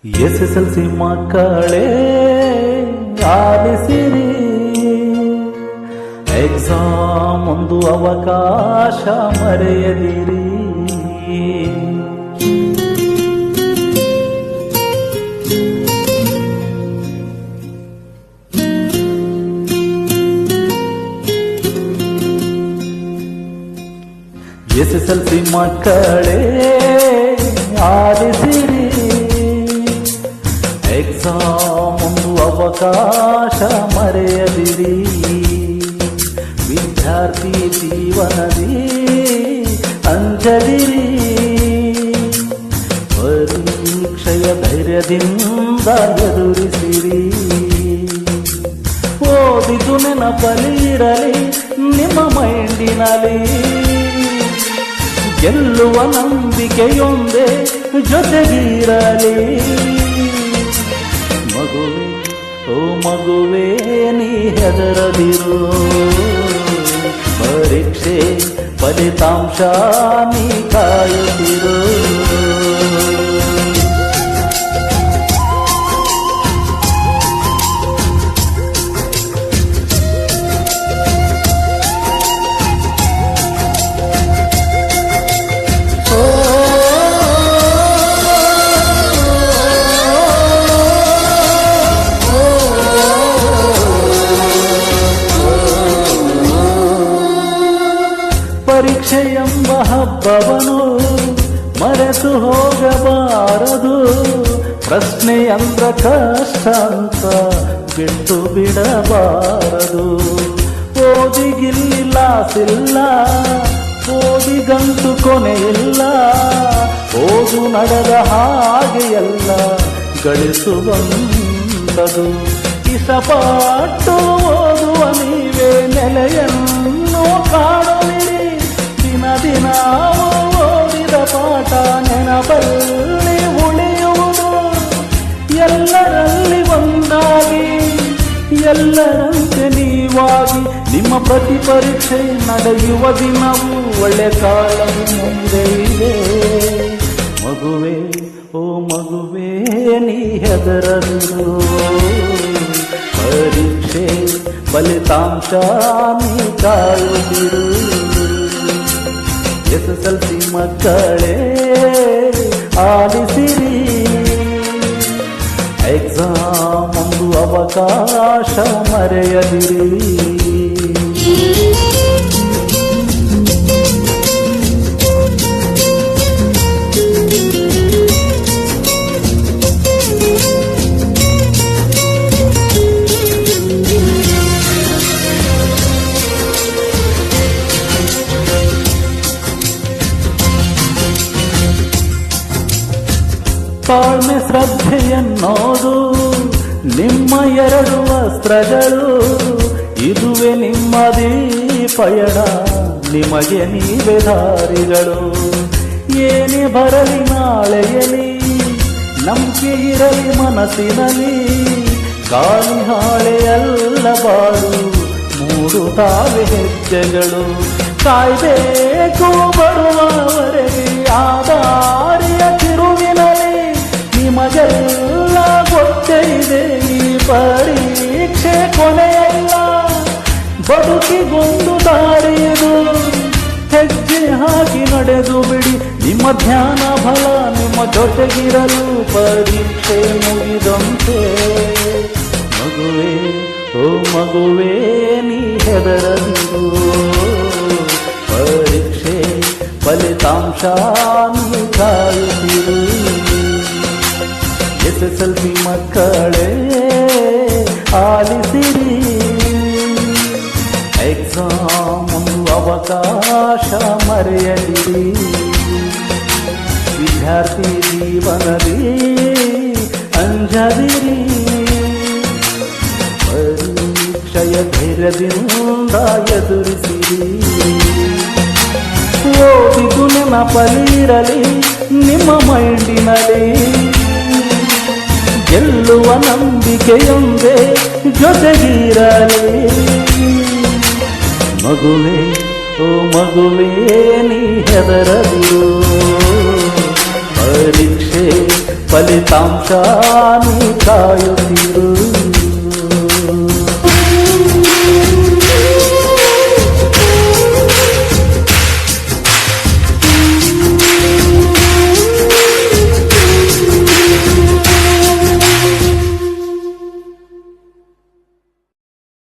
SSLC ಮಕ್ಕಳೇ ಆಲಿಸಿರಿ, exam ಒಂದು ಅವಕಾಶ ಮರೆಯದಿರಿ. SSLC ಮಕ್ಕಳೇ ಆಲಿಸಿರಿ, ಎಕ್ಸಾಮ್ ಒಂದು ಅವಕಾಶ ಮರೆಯದಿರಿ. ವಿದ್ಯಾರ್ಥಿ ಜೀವನದಿ ಅಂಜದಿರಿ, ಪರೀಕ್ಷೆಯ ಧೈರ್ಯದಿಂದ ಎದುರಿಸಿರಿ. ಓದಿದು ನೆನಪಲಿರಲಿ ನಿಮ್ಮ ಮೈಂಡಿನಲ್ಲಿ, ಗೆಲ್ಲುವ ನಂಬಿಕೆಯೊಂದೇ ಜೊತೆಗಿರಲಿ. ಮಗುವೆ ಓ ಮಗುವೇ ನೀ ಹೆದರದಿರು, ಪರೀಕ್ಷೆ ಫಲಿತಾಂಶ ನೀ ಕಾಯುತ್ತಿರು. ಪರೀಕ್ಷೆ ಎಂಬ ಹಬ್ಬವನು ಮರೆತು ಹೋಗಬಾರದು, ಪ್ರಶ್ನೆ ಅಂದ್ರ ಕಷ್ಟ ಅಂತ ಬಿಟ್ಟು ಬಿಡಬಾರದು. ಓದಿಗಿಲ್ಲ ಸಿಲ್ಲ, ಓದಿಗಂತೂ ಕೊನೆಯಿಲ್ಲ, ಓದು ನಡೆದ ಹಾಗೆ ಎಲ್ಲ ಗಳಿಸುವಂಥದು. ಇಷ್ಟಪಟ್ಟು ಓದುವ ನೀವೇ ನೆಲೆಯನ್ನು ಕಾಣುವಿರಿ, ದಿನ ಓದಿದ ಪಾಠ ನೆನಪಲ್ಲಿ ಉಳಿಯುವುದು. ಎಲ್ಲರಲ್ಲಿ ಒಂದಾಗಿ ಎಲ್ಲರಂತೆ ನೀವಾಗಿ, ನಿಮ್ಮ ಪ್ರತಿ ಪರೀಕ್ಷೆ ನಡೆಯುವ ದಿನವೂ ಒಳ್ಳೆ ಕಾಲವು ಮುಂದೆ ಇದೆ. ಮಗುವೇ ಓ ಮಗುವೇ ನೀ ಹೆದರದಿರು, ಪರೀಕ್ಷೆ ಫಲಿತಾಂಶ ನೀ ಕಾಯುತ್ತಿರು. SSLC ಮಕ್ಕಳೇ ಆಲಿಸಿರಿ, ಎಕ್ಸಾಮ್ ಒಂದು ಅವಕಾಶ ಮರೆಯದಿರಿ. ತಾಳ್ಮೆ ಶ್ರದ್ಧೆ ಎನ್ನೋದು ನಿಮ್ಮ ಎರಡು ವಸ್ತ್ರಗಳು, ಇದುವೇ ನಿಮ್ಮದೇ ಪಯಣ, ನಿಮಗೆ ನೀವೇ ದಾರಿಗಳು. ಏನೇ ಬರಲಿ ನಾಳೆಯಲಿ, ನಂಬಿಕೆ ಇರಲಿ ಮನಸ್ಸಿನಲ್ಲಿ, ಗಾಳಿ ಹಾಳೆಯಲ್ಲ ಬಾಳು ಮೂಡುತ್ತಾವೆ ಹೆಜ್ಜೆಗಳು. ಕಾಯ್ಬೇಕು ಬರುವವರೆಗೆ ಆ ದಾರಿಯ ತಿರುವಿನಲ್ಲಿ, ನಿಮಗೆಲ್ಲ ಗೊತ್ತೇ ಇದೆ ಈ ಪರೀಕ್ಷೆ ಕೊನೆಯಲ್ಲ. ಬದುಕಿಗೊಂದು ದಾರಿಯದು, ಹೆಜ್ಜೆ ಹಾಕಿ ನಡೆದು ಬಿಡಿ, ನಿಮ್ಮ ಧ್ಯಾನ ಫಲ ನಿಮ್ಮ ಜೊತೆಗಿರಲು ಪರೀಕ್ಷೆ ಮುಗಿದಂತೆ. ಮಗುವೇ ಓ ಮಗುವೇ ನೀ ಹೆದರದಿರು, ಪರೀಕ್ಷೆ ಫಲಿತಾಂಶ ನೀ ಕಾಯುತ್ತಿರು. SSLC ಮಕ್ಕಳೇ ಆಲಿಸಿರಿ, ಎಕ್ಸಾಮ್ ಒಂದು ಅವಕಾಶ ಮರೆಯದಿರಿ. ವಿದ್ಯಾರ್ಥಿ ಜೀವನದಿ ಅಂಜದಿರಿ, ಪರೀಕ್ಷೆಯ ಧೈರ್ಯದಿಂದ ಎದುರಿಸಿರಿ. ಓದಿದು ನೆನಪಲಿರಲಿ ನಿಮ್ಮ ಮೈಂಡಿನಲ್ಲಿ, ಗೆಲ್ಲುವ ನಂಬಿಕೆಯೊಂದೇ ಜೊತೆಗಿರಲಿ. ಮಗುವೇ ಓ ಮಗುವೇ ನೀ ಹೆದರದಿರು, ಪರೀಕ್ಷೆ ಫಲಿತಾಂಶ ನೀ ಕಾಯುತ್ತಿರು.